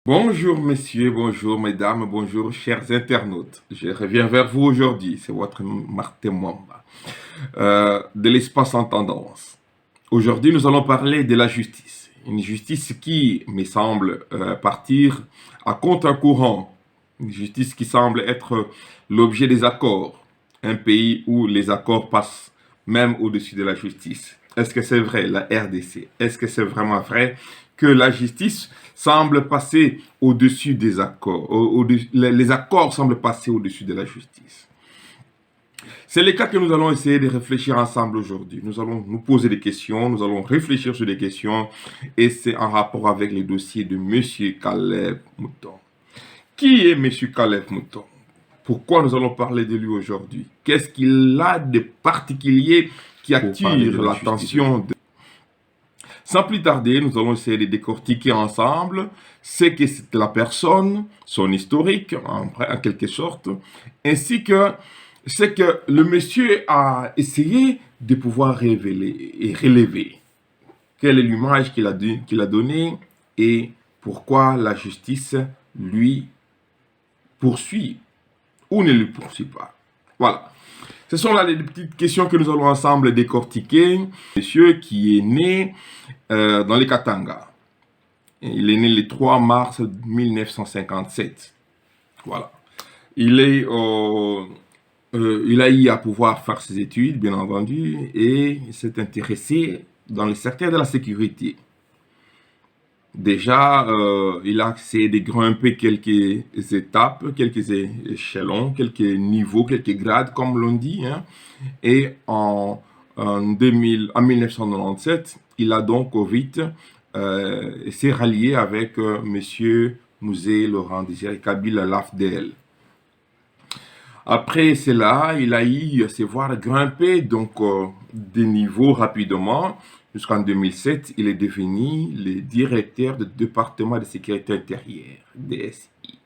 Bonjour messieurs, bonjour mesdames, bonjour chers internautes. Je reviens vers vous aujourd'hui, c'est votre Martin Mwamba de l'espace en tendance. Aujourd'hui, nous allons parler de la justice. Une justice qui me semble partir à contre-courant. Une justice qui semble être l'objet des accords. Un pays où les accords passent même au-dessus de la justice. Est-ce que c'est vrai, la RDC? Est-ce que c'est vraiment vrai que la justice semble passer au-dessus des accords? Les accords semblent passer au-dessus de la justice. C'est le cas que nous allons essayer de réfléchir ensemble aujourd'hui. Nous allons nous poser des questions, nous allons réfléchir sur des questions et c'est en rapport avec les dossiers de M. Caleb Mouton. Qui est M. Caleb Mouton? Pourquoi nous allons parler de lui aujourd'hui? Qu'est-ce qu'il a de particulier qui attire l'attention de... Sans plus tarder, nous allons essayer de décortiquer ensemble ce que c'est la personne, son historique en quelque sorte, ainsi que ce que le monsieur a essayé de pouvoir révéler et relever. Quelle est l'image qu'il a donnée et pourquoi la justice lui poursuit ou ne le poursuit pas. Voilà. Ce sont là les petites questions que nous allons ensemble décortiquer. Monsieur qui est né dans les Katanga. Il est né le 3 mars 1957. Voilà. Il a eu à pouvoir faire ses études, bien entendu, et il s'est intéressé dans le secteur de la sécurité. Déjà, il a essayé de grimper quelques étapes, quelques échelons, quelques niveaux, quelques grades, comme l'on dit. Hein. Et en 1997, il a donc vite s'est rallié avec M. Mouzé Laurent Désiré Kabila l'AFDL. Après cela, il a eu à se voir grimper donc, des niveaux rapidement. Jusqu'en 2007, il est devenu le directeur du département de sécurité intérieure, DSI.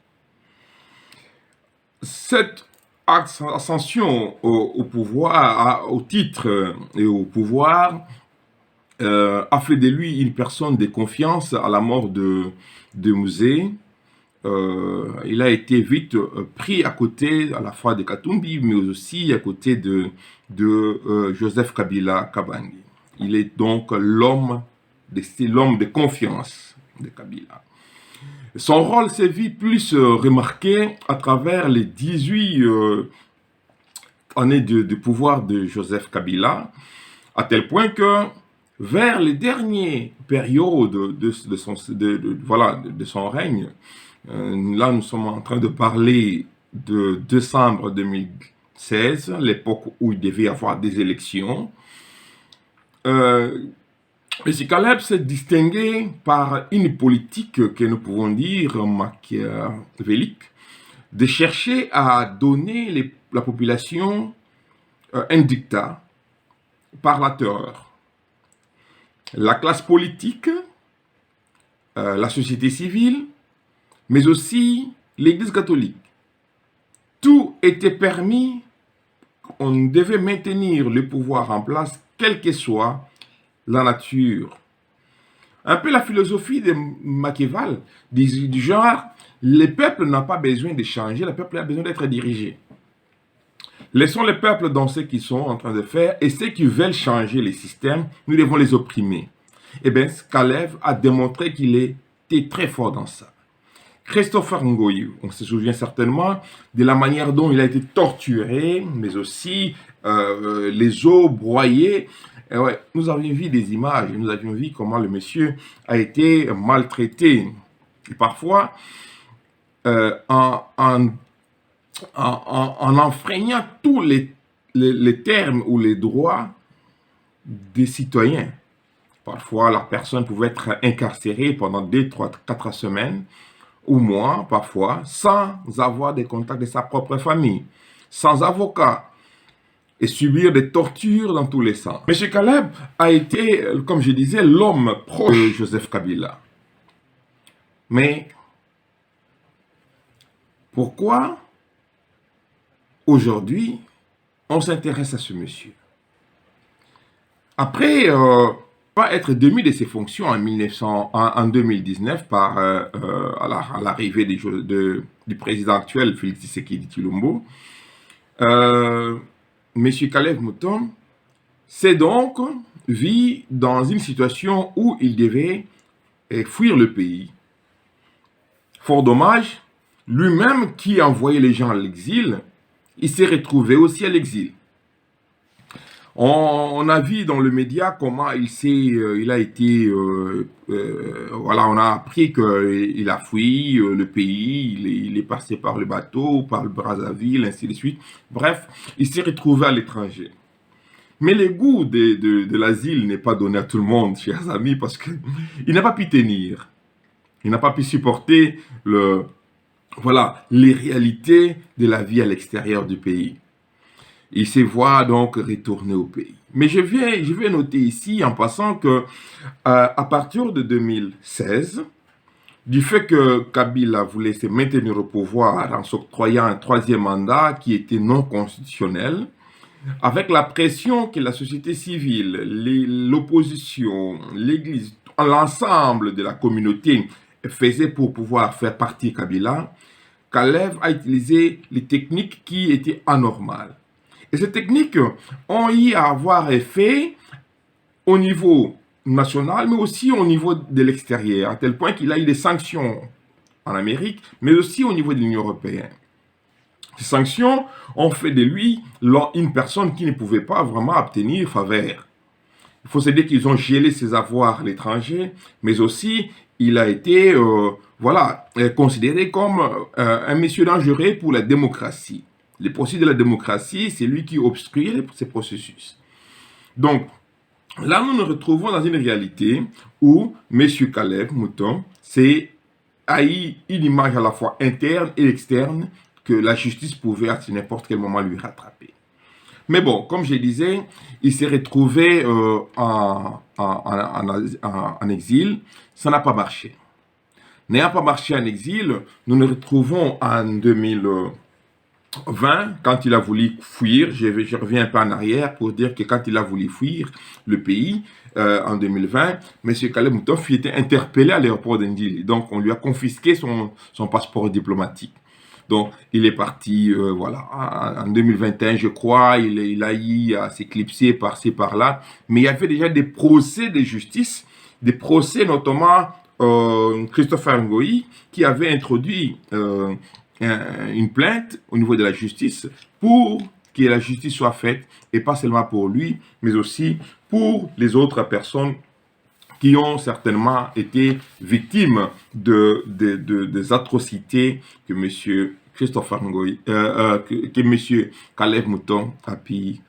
Cette ascension au pouvoir, au titre et au pouvoir, a fait de lui une personne de confiance à la mort de Mouzé. Il a été vite pris à côté à la fois de Katumbi, mais aussi à côté de Joseph Kabila Kabangi. Il est donc l'homme de confiance de Kabila. Son rôle s'est vu plus remarqué à travers les 18 années de pouvoir de Joseph Kabila, à tel point que vers les dernières périodes de son règne, là, nous sommes en train de parler de décembre 2016, l'époque où il devait y avoir des élections. M. Caleb s'est distingué par une politique que nous pouvons dire machiavélique, de chercher à donner la population un dictat par la terreur. La classe politique, la société civile, mais aussi l'Église catholique. Tout était permis, on devait maintenir le pouvoir en place, quelle que soit la nature. Un peu la philosophie de Machiavel, du genre, le peuple n'a pas besoin de changer, le peuple a besoin d'être dirigé. Laissons le peuple dans ce qu'ils sont en train de faire, et ceux qui veulent changer les systèmes, nous devons les opprimer. Eh bien, Caleb a démontré qu'il était très fort dans ça. Christopher Ngoyi, on se souvient certainement de la manière dont il a été torturé, mais aussi les os broyés. Et ouais, nous avions vu des images, nous avions vu comment le monsieur a été maltraité. Et parfois, en enfreignant tous les termes ou les droits des citoyens. Parfois, la personne pouvait être incarcérée pendant 2, 3, 4 semaines ou mois, parfois, sans avoir des contacts de sa propre famille, sans avocat, et subir des tortures dans tous les sens. M. Caleb a été, comme je disais, l'homme proche de Joseph Kabila. Mais pourquoi aujourd'hui on s'intéresse à ce monsieur? Après pas être démis de ses fonctions en 2019 à l'arrivée du président actuel, Félix Tshisekedi Tshilombo. Monsieur Kalev Mouton s'est donc vu dans une situation où il devait fuir le pays. Fort dommage, lui-même qui envoyait les gens à l'exil, il s'est retrouvé aussi à l'exil. On a vu dans le média comment il a été, voilà, on a appris qu'il a fui le pays, il est passé par le bateau, par le Brazzaville, ainsi de suite. Bref, il s'est retrouvé à l'étranger. Mais le goût de l'asile n'est pas donné à tout le monde, chers amis, parce qu'il n'a pas pu tenir. Il n'a pas pu supporter voilà, les réalités de la vie à l'extérieur du pays. Il se voit donc retourner au pays. Mais je vais noter ici en passant que à partir de 2016, du fait que Kabila voulait se maintenir au pouvoir en s'octroyant un troisième mandat qui était non constitutionnel, avec la pression que la société civile, l'opposition, l'Église, l'ensemble de la communauté faisait pour pouvoir faire partie Kabila, Kalev a utilisé les techniques qui étaient anormales. Et ces techniques ont eu à avoir effet au niveau national, mais aussi au niveau de l'extérieur, à tel point qu'il a eu des sanctions en Amérique, mais aussi au niveau de l'Union européenne. Ces sanctions ont fait de lui une personne qui ne pouvait pas vraiment obtenir faveur. Il faut se dire qu'ils ont gelé ses avoirs à l'étranger, mais aussi il a été voilà, considéré comme un monsieur dangereux pour la démocratie. Le processus de la démocratie, c'est lui qui obstrue ces processus. Donc, là, nous nous retrouvons dans une réalité où M. Kalev Mouton a eu une image à la fois interne et externe que la justice pouvait à n'importe quel moment lui rattraper. Mais bon, comme je disais, il s'est retrouvé en exil. Ça n'a pas marché. N'ayant pas marché en exil, nous nous retrouvons en 2020, quand il a voulu fuir. Je reviens un peu en arrière pour dire que quand il a voulu fuir le pays, en 2020, M. Kalev Mouton a été interpellé à l'aéroport d'Indili. Donc, on lui a confisqué son passeport diplomatique. Donc, il est parti, voilà, en 2021, je crois, il a eu à s'éclipser par-ci, par-là. Mais il y avait déjà des procès de justice, des procès notamment Christopher Ngoï, qui avait introduit une plainte au niveau de la justice pour que la justice soit faite, et pas seulement pour lui, mais aussi pour les autres personnes qui ont certainement été victimes des atrocités que M. Christopher Ngoï, que M. Kalev Mouton a pu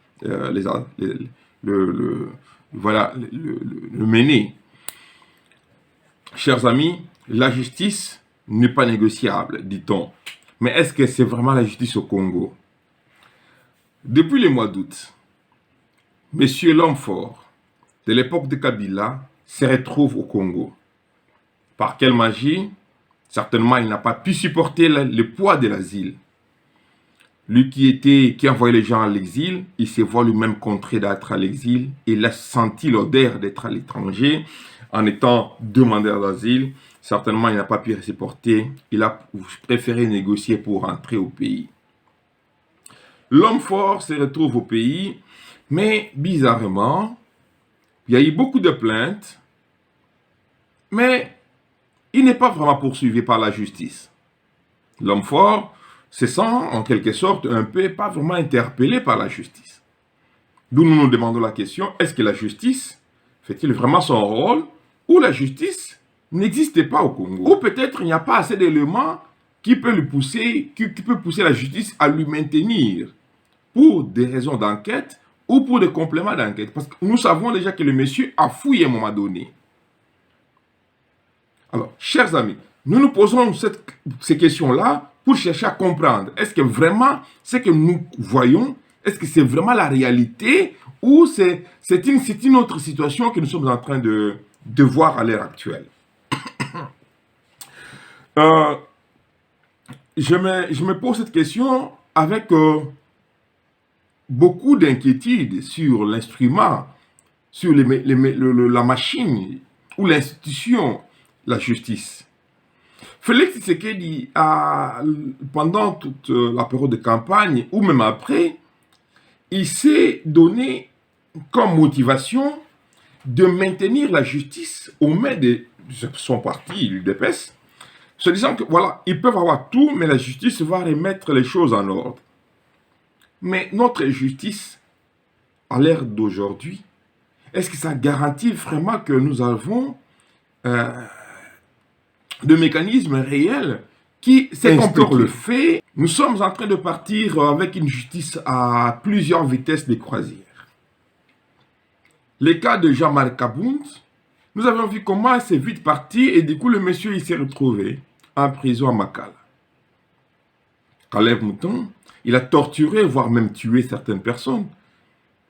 voilà, le mener. Chers amis, la justice n'est pas négociable, dit-on. Mais est-ce que c'est vraiment la justice au Congo? Depuis le mois d'août, M. l'homme fort de l'époque de Kabila se retrouve au Congo. Par quelle magie? Certainement, il n'a pas pu supporter le poids de l'asile. Lui qui envoyait les gens à l'exil, il se voit lui-même contraint d'être à l'exil. Il a senti l'odeur d'être à l'étranger en étant demandeur d'asile. Certainement, il n'a pas pu supporter. Il a préféré négocier pour rentrer au pays. L'homme fort se retrouve au pays, mais bizarrement, il y a eu beaucoup de plaintes, mais il n'est pas vraiment poursuivi par la justice. L'homme fort se sent en quelque sorte un peu pas vraiment interpellé par la justice. D'où nous nous demandons la question, est-ce que la justice fait-il vraiment son rôle, ou la justice n'existe pas au Congo? Ou peut-être il n'y a pas assez d'éléments qui peut pousser la justice à lui maintenir pour des raisons d'enquête ou pour des compléments d'enquête. Parce que nous savons déjà que le monsieur a fouillé à un moment donné. Alors, chers amis, nous nous posons ces questions-là pour chercher à comprendre. Est-ce que vraiment ce que nous voyons, est-ce que c'est vraiment la réalité ou c'est une autre situation que nous sommes en train de voir à l'heure actuelle? Je me pose cette question avec beaucoup d'inquiétude sur l'instrument sur la machine ou l'institution, la justice. Félix Tshisekedi pendant toute la période de campagne, ou même après, il s'est donné comme motivation de maintenir la justice aux mains de son parti, l'UDPS, se disant que voilà, ils peuvent avoir tout, mais la justice va remettre les choses en ordre. Mais notre justice, à l'ère d'aujourd'hui, est-ce que ça garantit vraiment que nous avons de mécanismes réels qui instaurent le fait? Nous sommes en train de partir avec une justice à plusieurs vitesses de croisière. Le cas de Jean-Marc Kabound, nous avons vu comment c'est vite parti et du coup le monsieur il s'est retrouvé en prison à Makala. Caleb Mouton, il a torturé, voire même tué certaines personnes.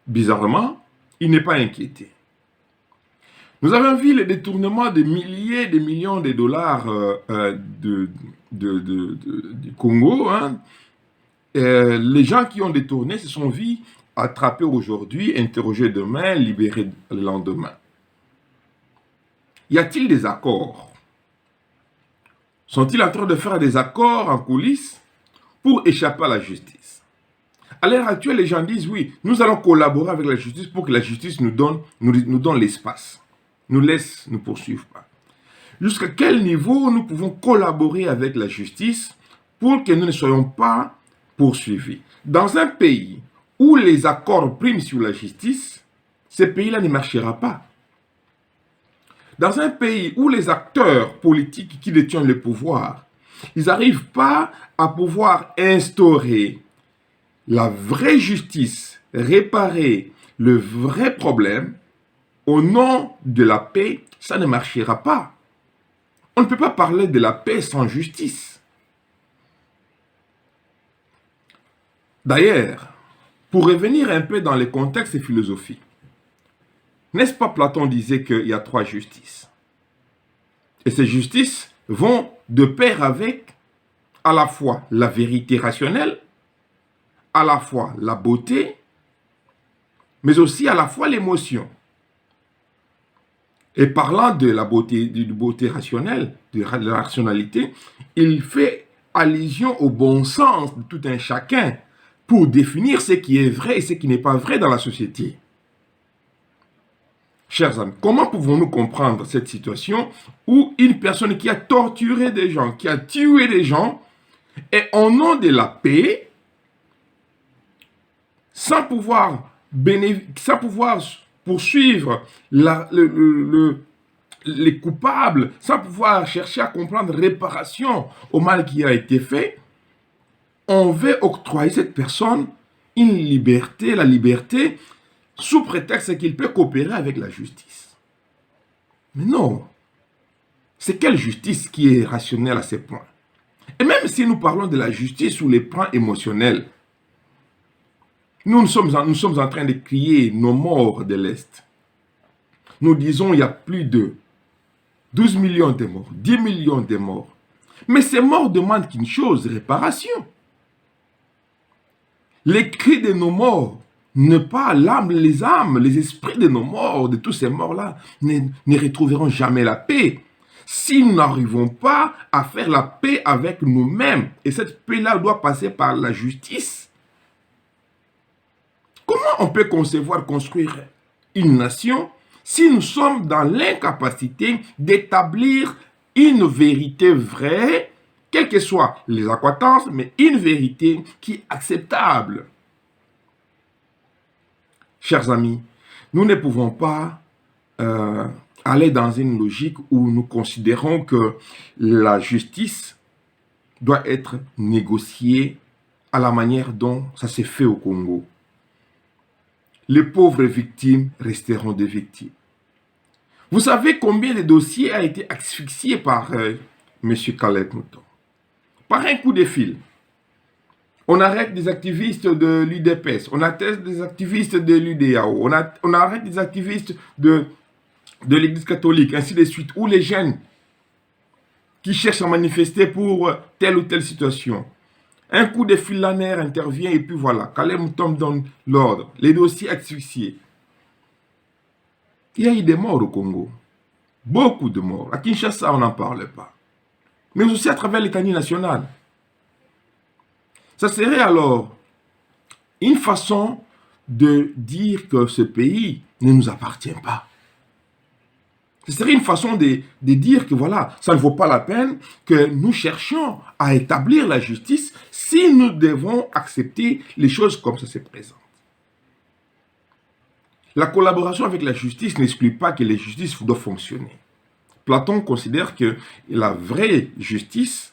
Bizarrement, il n'est pas inquiété. Nous avons vu le détournement de milliers de millions de dollars du Congo. Hein. Les gens qui ont détourné se sont vus attrapés aujourd'hui, interrogés demain, libérés le lendemain. Y a-t-il des accords? Sont-ils en train de faire des accords en coulisses pour échapper à la justice? À l'heure actuelle, les gens disent oui, nous allons collaborer avec la justice pour que la justice nous donne l'espace, nous laisse nous poursuivre pas. Jusqu'à quel niveau nous pouvons collaborer avec la justice pour que nous ne soyons pas poursuivis? Dans un pays où les accords priment sur la justice, ce pays-là ne marchera pas. Dans un pays où les acteurs politiques qui détiennent le pouvoir, ils n'arrivent pas à pouvoir instaurer la vraie justice, réparer le vrai problème, au nom de la paix, ça ne marchera pas. On ne peut pas parler de la paix sans justice. D'ailleurs, pour revenir un peu dans les contextes philosophiques, n'est-ce pas Platon disait qu'il y a 3 justices? Et ces justices vont de pair avec à la fois la vérité rationnelle, à la fois la beauté, mais aussi à la fois l'émotion. Et parlant de la beauté rationnelle, de la rationalité, il fait allusion au bon sens de tout un chacun pour définir ce qui est vrai et ce qui n'est pas vrai dans la société. Chers amis, comment pouvons-nous comprendre cette situation où une personne qui a torturé des gens, qui a tué des gens, et au nom de la paix, sans pouvoir poursuivre les coupables, sans pouvoir chercher à comprendre réparation au mal qui a été fait, on veut octroyer à cette personne une liberté, la liberté, sous prétexte qu'il peut coopérer avec la justice. Mais non, c'est quelle justice qui est rationnelle à ces points? Et même si nous parlons de la justice sur les plans émotionnels, nous sommes en train de crier nos morts de l'Est. Nous disons il y a plus de 12 millions de morts, 10 millions de morts. Mais ces morts demandent qu'une chose, réparation. Les cris de nos morts, ne pas l'âme, les esprits de nos morts, de tous ces morts-là, ne retrouveront jamais la paix. Si nous n'arrivons pas à faire la paix avec nous-mêmes, et cette paix-là doit passer par la justice, comment on peut concevoir construire une nation si nous sommes dans l'incapacité d'établir une vérité vraie, quelles que soient les accointances, mais une vérité qui est acceptable? Chers amis, nous ne pouvons pas aller dans une logique où nous considérons que la justice doit être négociée à la manière dont ça s'est fait au Congo. Les pauvres victimes resteront des victimes. Vous savez combien de dossiers a été asphyxié par M. Caleb Mouton? Par un coup de fil. On arrête des activistes de l'UDPS, on arrête des activistes de l'UDAO, on arrête des activistes de l'Église catholique, ainsi de suite, ou les jeunes qui cherchent à manifester pour telle ou telle situation. Un coup de fil lanaire intervient et puis voilà, Caleb Mouton donne l'ordre, les dossiers asphyxiés. Il y a eu des morts au Congo. Beaucoup de morts. À Kinshasa, on n'en parle pas. Mais aussi à travers l'étendue nationale. Ça serait alors une façon de dire que ce pays ne nous appartient pas. Ce serait une façon de dire que voilà, ça ne vaut pas la peine que nous cherchions à établir la justice si nous devons accepter les choses comme ça se présente. La collaboration avec la justice n'exclut pas que la justice doit fonctionner. Platon considère que la vraie justice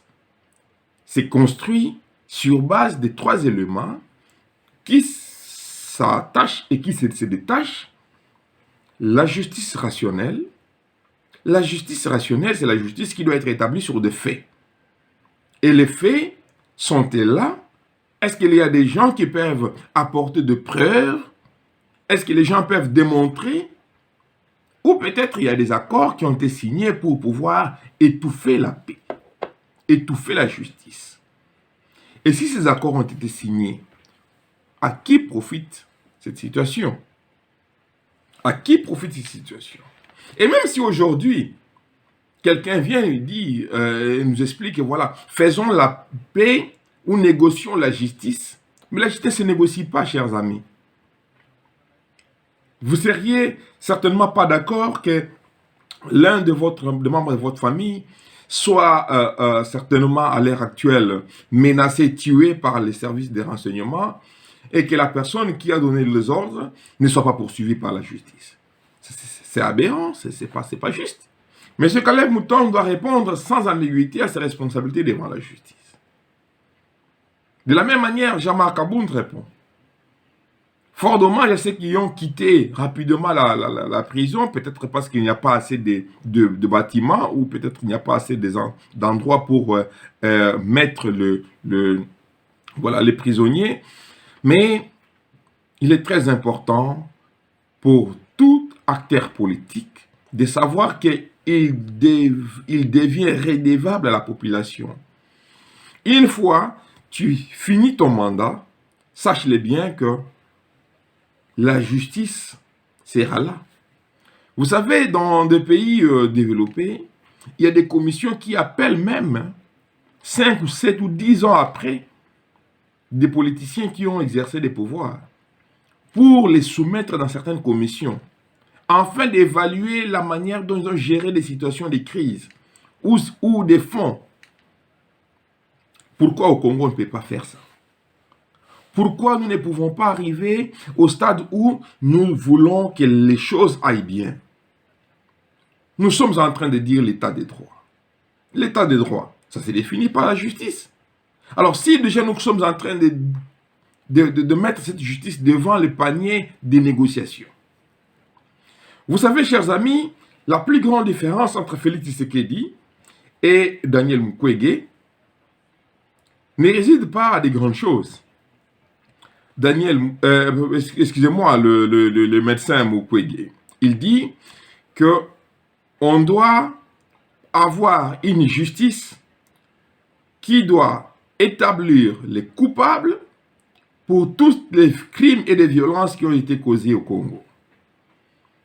s'est construite sur base des 3 éléments qui s'attachent et qui se détachent. La justice rationnelle. La justice rationnelle, c'est la justice qui doit être établie sur des faits. Et les faits sont-ils là? Est-ce qu'il y a des gens qui peuvent apporter de preuves? Est-ce que les gens peuvent démontrer? Ou peut-être il y a des accords qui ont été signés pour pouvoir étouffer la paix, étouffer la justice. Et si ces accords ont été signés, à qui profite cette situation? À qui profite cette situation? Et même si aujourd'hui, quelqu'un vient et dit, nous explique que voilà, faisons la paix ou négocions la justice, mais la justice ne se négocie pas, chers amis. Vous seriez certainement pas d'accord que l'un de membres de votre famille soit certainement à l'heure actuelle menacé, tué par les services de renseignement et que la personne qui a donné les ordres ne soit pas poursuivie par la justice. C'est aberrant, c'est pas juste. Mais ce Caleb Mouton doit répondre sans ambiguïté à ses responsabilités devant la justice. De la même manière, Jean-Marc Abound répond. Fort dommage à ceux qui ont quitté rapidement la prison, peut-être parce qu'il n'y a pas assez de bâtiments ou peut-être qu'il n'y a pas assez d'endroits pour mettre les prisonniers. Mais il est très important pour tout acteur politique de savoir qu'il devient redevable à la population. Une fois tu finis ton mandat, sache-le bien que la justice sera là. Vous savez, dans des pays développés, il y a des commissions qui appellent même 5 ou 7 ou 10 ans après des politiciens qui ont exercé des pouvoirs pour les soumettre dans certaines commissions afin d'évaluer la manière dont ils ont géré des situations de crise ou des fonds. Pourquoi au Congo on ne peut pas faire ça? Pourquoi nous ne pouvons pas arriver au stade où nous voulons que les choses aillent bien? Nous sommes en train de dire l'état des droits. L'état des droits, ça se définit par la justice. Alors si déjà nous sommes en train de mettre cette justice devant le panier des négociations. Vous savez, chers amis, la plus grande différence entre Félix Tshisekedi et Daniel Mukwege ne réside pas à des grandes choses. Excusez-moi, le médecin Mukwege, il dit que on doit avoir une justice qui doit établir les coupables pour tous les crimes et les violences qui ont été causés au Congo.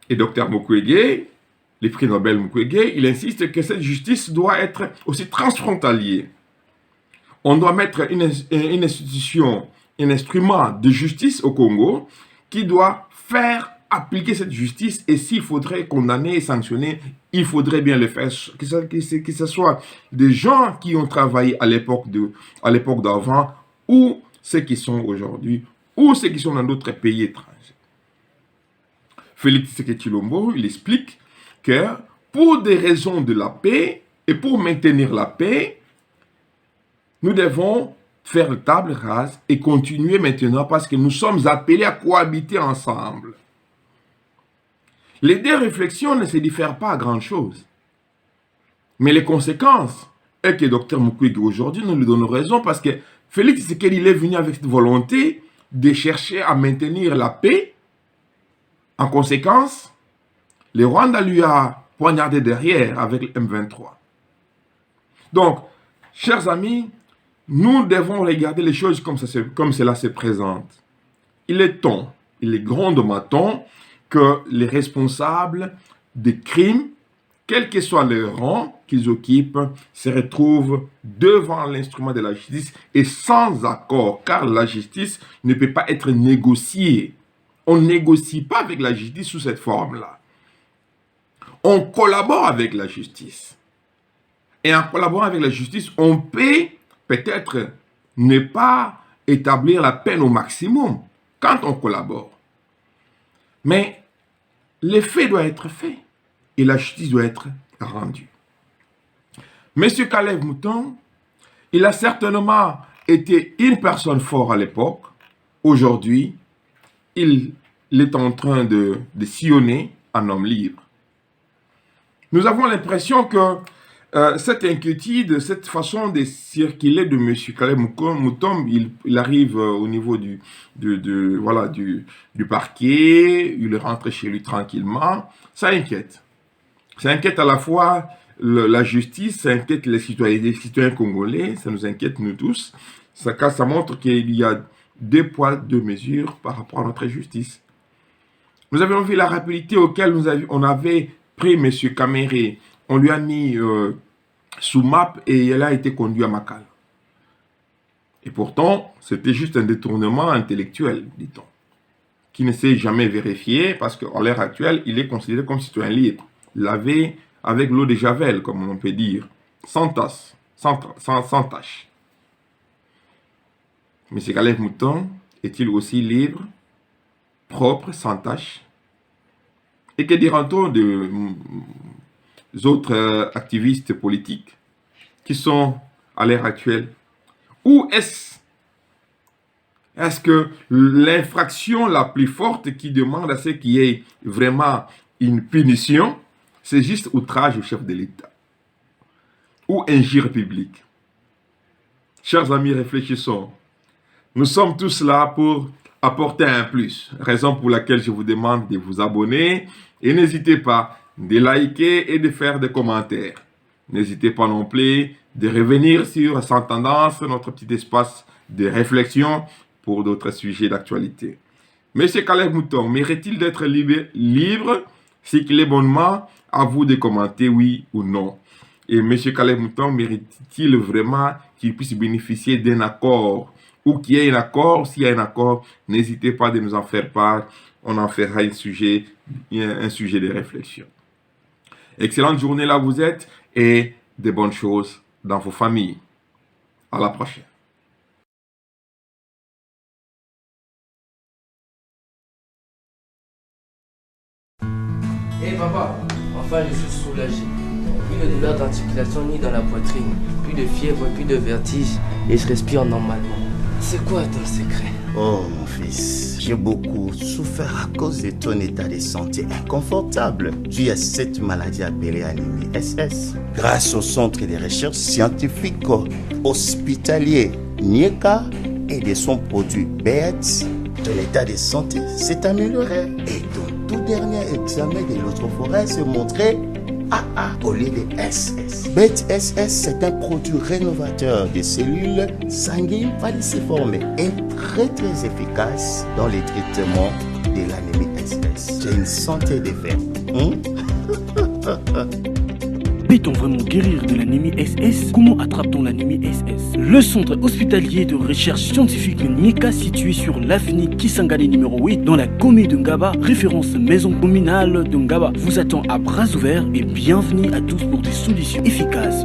Et Dr Mukwege, le prix Nobel Mukwege, il insiste que cette justice doit être aussi transfrontalière. On doit mettre une institution, un instrument de justice au Congo qui doit faire appliquer cette justice et s'il faudrait condamner et sanctionner, il faudrait bien le faire, que ce soit des gens qui ont travaillé à l'époque d'avant ou ceux qui sont aujourd'hui ou ceux qui sont dans d'autres pays étrangers. Félix Tshisekedi Tshilombo, il explique que pour des raisons de la paix et pour maintenir la paix, nous devons faire table rase et continuer maintenant parce que nous sommes appelés à cohabiter ensemble. Les deux réflexions ne se diffèrent pas à grand chose. Mais les conséquences est que Dr Mukwege aujourd'hui nous lui donne raison parce que Félix Tshisekedi il est venu avec cette volonté de chercher à maintenir la paix. En conséquence, le Rwanda lui a poignardé derrière avec le M23. Donc, chers amis, nous devons regarder les choses comme cela se présente. Il est temps, il est grand de ma temps que les responsables des crimes, quel que soit le rang qu'ils occupent, se retrouvent devant l'instrument de la justice et sans accord, car la justice ne peut pas être négociée. On ne négocie pas avec la justice sous cette forme-là. On collabore avec la justice. Et en collaborant avec la justice, on peut peut-être ne pas établir la peine au maximum quand on collabore. Mais l'effet doit être fait et la justice doit être rendue. Monsieur Caleb Mouton, il a certainement été une personne forte à l'époque. Aujourd'hui, il est en train de sillonner un homme libre. Nous avons l'impression que cette inquiétude, cette façon de circuler de M. Caleb Mouton, il arrive au niveau du parquet, il rentre chez lui tranquillement, ça inquiète. Ça inquiète à la fois la justice, ça inquiète les citoyens congolais, ça nous inquiète nous tous. Ça montre qu'il y a deux poids, deux mesures par rapport à notre justice. Nous avions vu la rapidité auquel on avait pris M. Caméré. On lui a mis sous map et il a été conduit à Makala. Et pourtant, c'était juste un détournement intellectuel, dit-on, qui ne s'est jamais vérifié parce qu'à l'heure actuelle, il est considéré comme citoyen libre, lavé avec l'eau de Javel, comme on peut dire, sans tasse, sans tâche. M. Caleb Mouton est-il aussi libre, propre, sans tâche? Et que dira-t-on des autres activistes politiques qui sont à l'heure actuelle? Ou est-ce que l'infraction la plus forte qui demande à ce qu'il y ait vraiment une punition, c'est juste outrage au chef de l'État ou injure publique? Chers amis, réfléchissons. Nous sommes tous là pour apporter un plus, raison pour laquelle je vous demande de vous abonner et n'hésitez pas de liker et de faire des commentaires. N'hésitez pas non plus de revenir sur Sans Tendance, notre petit espace de réflexion pour d'autres sujets d'actualité. Monsieur Caleb Mouton, mérite-t-il d'être libre? Si qu'il est bonnement, à vous de commenter oui ou non. Et monsieur Caleb Mouton, mérite-t-il vraiment qu'il puisse bénéficier d'un accord ou qu'il y ait un accord? S'il y a un accord, n'hésitez pas de nous en faire part. On en fera un sujet de réflexion. Excellente journée là où vous êtes et de bonnes choses dans vos familles. À la prochaine. Hey papa, enfin je suis soulagé. Plus de douleur d'articulation ni dans la poitrine, plus de fièvre, plus de vertige et je respire normalement. C'est quoi ton secret? Oh mon fils, j'ai beaucoup souffert à cause de ton état de santé inconfortable dû à cette maladie appelée anémie SS. Grâce au centre de recherche scientifique hospitalier NIECA et de son produit BET, ton état de santé s'est amélioré et ton tout dernier examen de l'autre-forêt montrait AA au lieu de SS. BET-SS, c'est un produit rénovateur des cellules sanguines falciformes et très efficace dans les traitements de l'anémie SS. J'ai une santé de fer. Peut-on vraiment guérir de l'anémie SS? Comment attrape-t-on l'anémie SS? Le centre hospitalier de recherche scientifique NIECA, situé sur l'avenue Kisangani numéro 8 dans la commune de Ngaba, référence maison communale de Ngaba, vous attend à bras ouverts et bienvenue à tous pour des solutions efficaces.